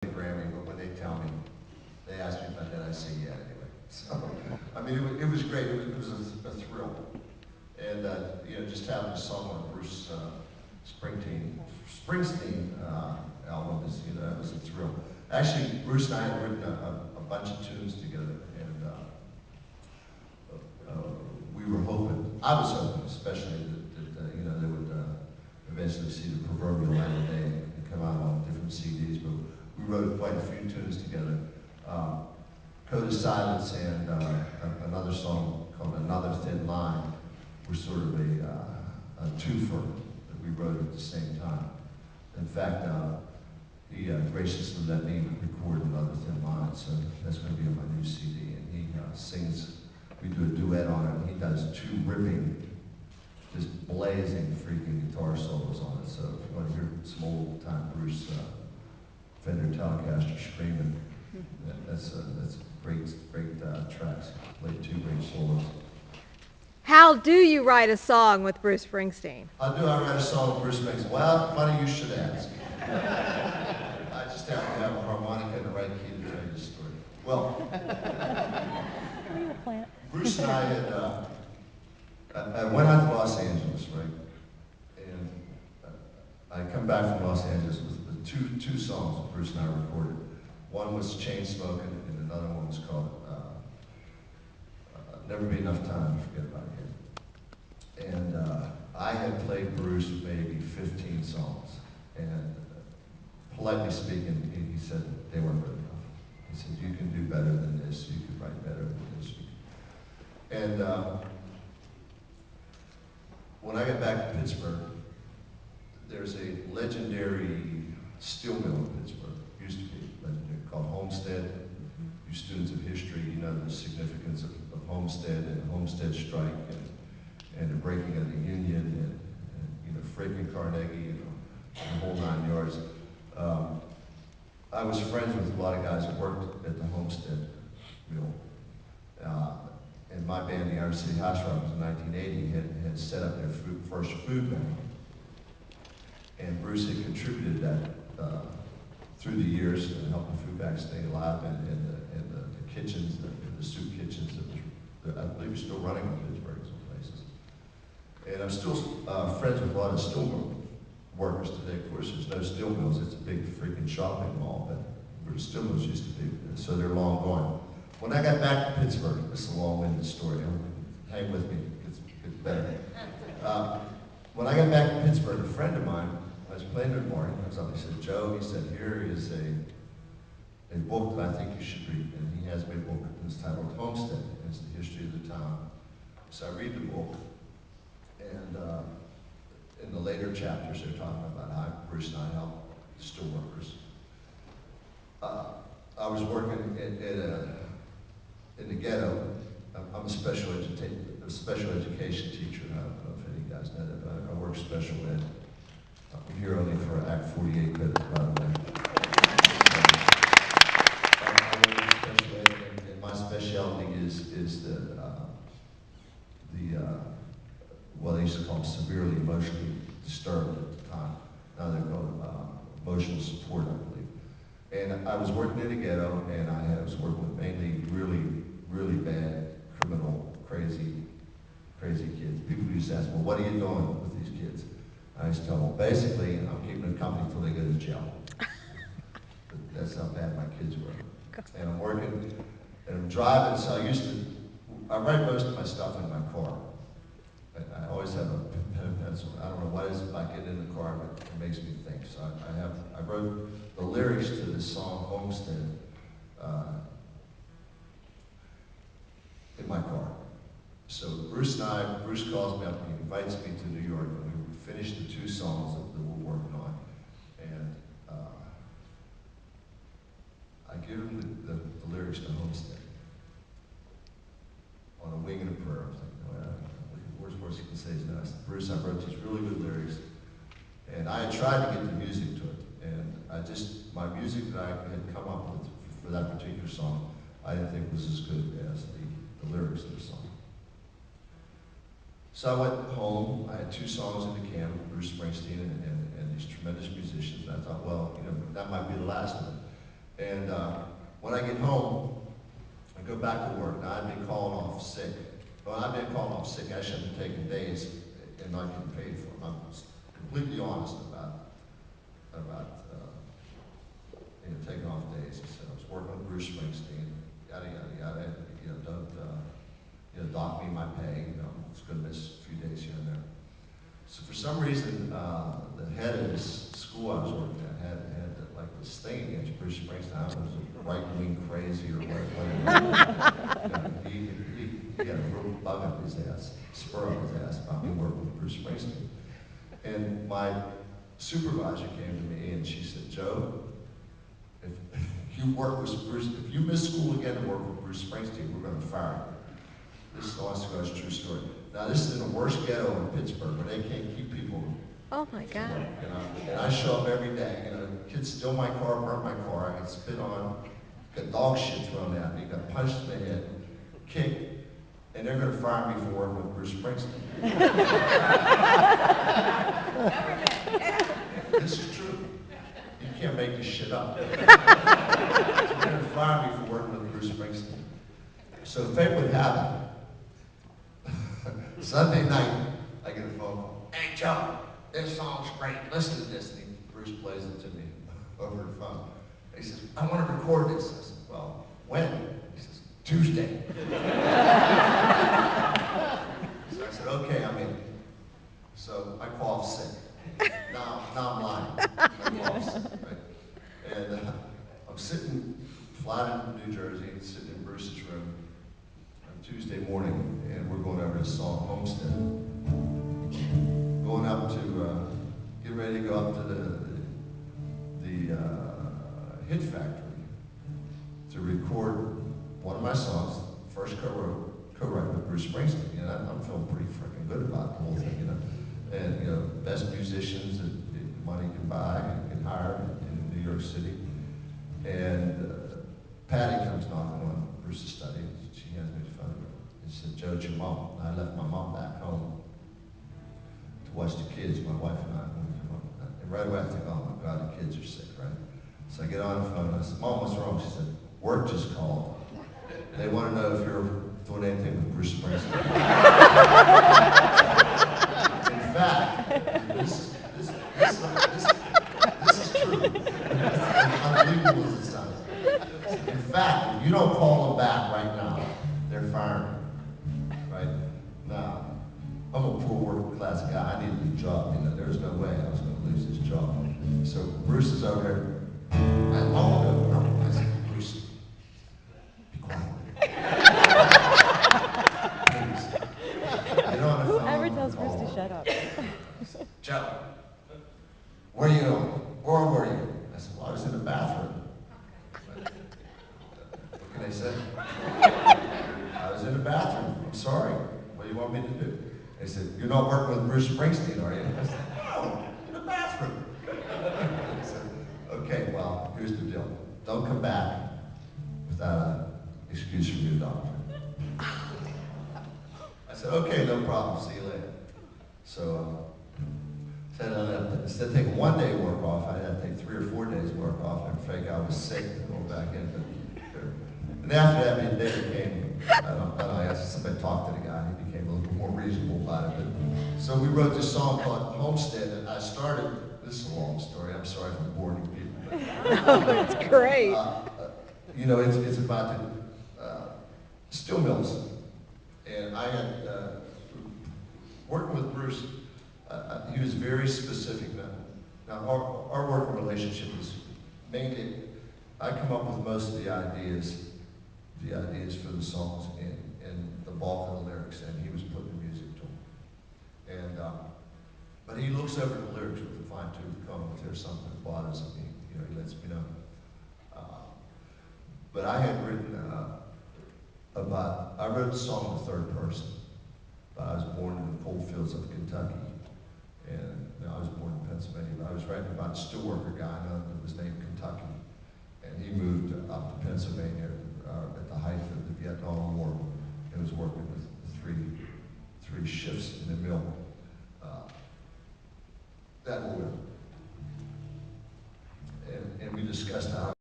the Grammy, but when they tell me, they ask me about that, I say yeah anyway. So, I mean, it was great. It was a thrill. And, you know, just having a song on Bruce Springsteen album is, you know, that was a thrill. Actually, Bruce and I had written a bunch of tunes together, and we were hoping, I was hoping especially that you know, they would eventually see the proverbial light of day and come out on different CDs, but we wrote quite a few tunes together. Code of Silence and another song called Another Thin Line were sort of a twofer that we wrote at the same time. In fact, he graciously let me record Another Thin Line, so that's going to be on my new CD. And he sings, we do a duet on it, and he does two ripping, just blazing freaking guitar solos on it. So if you want to hear some old time Bruce Fender Telecaster screaming, that's great tracks. Played two great solos. How do you write a song with Bruce Springsteen? How do I write a song with Bruce Springsteen? Well, funny you should ask. I just happen to have a harmonica in the right key to tell you the story. Well, Bruce and I had, I went out to Los Angeles, right? And I come back from Los Angeles with two songs that Bruce and I recorded. One was Chain Smoking, and another one was called Never Be Enough Time to Forget About You. And I had played Bruce maybe 15 songs, and politely speaking, he said they weren't good enough. He said, you can do better than this, you could write better than this. And when I got back to Pittsburgh, there's a legendary steel mill in Pittsburgh, used to be legendary, called Homestead. You students of history, you know the significance of Homestead and the Homestead strike and the breaking of the Union and you know, Frick and Carnegie and the whole 9 yards. I was friends with a lot of guys that worked at the Homestead mill. And my band, the Iron City House Rockers, in 1980 had set up their first food bank. And Bruce had contributed that through the years, helping food banks stay alive and the kitchens, the soup kitchens that I believe are still running in Pittsburgh in some places. And I'm still friends with a lot of steel mill workers today. Of course, there's no steel mills. It's a big freaking shopping mall, but where the steel mills used to be, so they're long gone. When I got back to Pittsburgh, this is a long-winded story. Hang with me, it gets better. When I got back to Pittsburgh, a friend of mine, I was playing in the morning, I was up, he said, Joe, he said, here is a book that I think you should read. And he has me a book that's titled Homestead. It's the history of the town. So I read the book, and in the later chapters, they're talking about how Bruce and I helped steel workers. I was working in the ghetto. I'm a special education teacher. I don't know if any guys know that, but I work special ed. I'm here only for Act 48 credits, by the way. I work in special ed, and my specialty is the well, they used to call them severely emotionally disturbed at the time. Now they're called emotional support, I believe. And I was working in the ghetto, and I was working with mainly really bad, criminal, crazy kids. People used to ask, well, what are you doing with these kids? I used to tell them, well, basically, I'm keeping them company until they go to jail. That's how bad my kids were. And I'm working, and I'm driving, so I write most of my stuff in my car. I always have a pen and pencil. I don't know what it is about getting in the car, but it makes me think. So I wrote the lyrics to this song, Homestead, in my car. So Bruce calls me up, and he invites me to New York, and we finished the two songs that we're working on. And I give him the lyrics to Homestead on a wing and a prayer. I was like, well, worst he can say is no. I said, Bruce, I wrote these really good lyrics, and I had tried to get the music to it, and my music that I had come up with for that particular song, I didn't think was as good as the lyrics of the song. So I went home. I had two songs in the can with Bruce Springsteen and these tremendous musicians. And I thought, well, you know, that might be the last of it. And when I get home, I go back to work. Now, I've been calling off sick. Well, I've been calling off sick. I should have taken days and not getting paid for them. I'm completely honest about taking off days. So I was working with Bruce Springsteen, yada, yada, yada. Don't dock me my pay. I was going to miss a few days here and there. So for some reason, the head of this school I was working at had like this thing against Bruce Springsteen. I don't know if it was right-wing crazy or what. He got a real bug up his ass, spur up his ass about me working with Bruce Springsteen. And my supervisor came to me and she said, "Joe, if you work with Bruce, if you miss school again to work with Bruce Springsteen, we're going to fire you." This is honest to God's true story. Now, this is in the worst ghetto in Pittsburgh, where they can't keep people. Oh my God. And I show up every day. Kids steal my car, burn my car. I get spit on, got dog shit thrown at me, got punched in the head, kicked, and they're going to fire me for working with Bruce Springsteen. This is true. You can't make this shit up. They're going to fire me for working with Bruce Springsteen. So fate would have it. Sunday night, I get a phone call. "Hey, Joe, this song's great. Listen to this." And Bruce plays it to me over the phone. He says, "I want to record this." I said, "Well, when?" He says, "Tuesday." So I said, "Okay, I'm in." So I call off sick. Now I'm lying. I call off sick, right? And I'm sitting flat in New Jersey, sitting in Bruce's room on Tuesday morning, and we're going over this song, Homestead. Going up to, getting ready to go up to the Hit Factory to record one of my songs, first co-write with Bruce Springsteen. And I'm feeling pretty freaking good about the whole thing, And, best musicians that money can buy and can hire in New York City. And Patty comes knocking on Bruce's study. She hands me the phone. And she said, "Joe, it's your mom." And I left my mom back home to watch the kids, my wife and I. And right away I think, "Oh my God, the kids are sick," right? So I get on the phone and I said, "Mom, what's wrong?" She said, "Work just called. They want to know if you're doing anything with Bruce Springsteen." In fact, this is true. Unbelievable as it sounds. In fact, if you don't call them back right now, they're firing you. Right? Now, I'm a poor working class guy. I needed a job. There's no way I was going to lose this job. So Bruce is over there. I said, "Bruce, be quiet." Please. Get on the phone. Whoever tells Bruce to shut up. "Joe, where are you going? Where were you?" I said, "Well, I was in the bathroom." What can I say? "I was in the bathroom. I'm sorry. What do you want me to do?" They said, "You're not working with Bruce Springsteen, are you?" I said, "No, in the bathroom." I said, "Okay, well, here's the deal. Don't come back without an excuse from your doctor." I said, "Okay, no problem. See you later." So, instead of taking 1 day work off, I had to take 3 or 4 days work off and fake I was sick to go back in. And after that, they became, I somebody talked to the guy, he became a little more reasonable about it. So we wrote this song called Homestead, and I started, this is a long story, I'm sorry for boring people. Oh, it's great. It's about the steel mills. And I had, working with Bruce, he was very specific. Now our working relationship is mainly, I come up with most of the ideas for the songs and the bulk of the lyrics, and he was putting the music to them. And but he looks over the lyrics with a fine-tooth comb if there's something that bothers me. He lets me know. But I had written I wrote the song in the third person. But I was born in the coal fields of Kentucky, and I was born in Pennsylvania. But I was writing about a steelworker guy that was named Kentucky, and he moved up to Pennsylvania at the height of the Vietnam War, and was working with three shifts in the mill. That war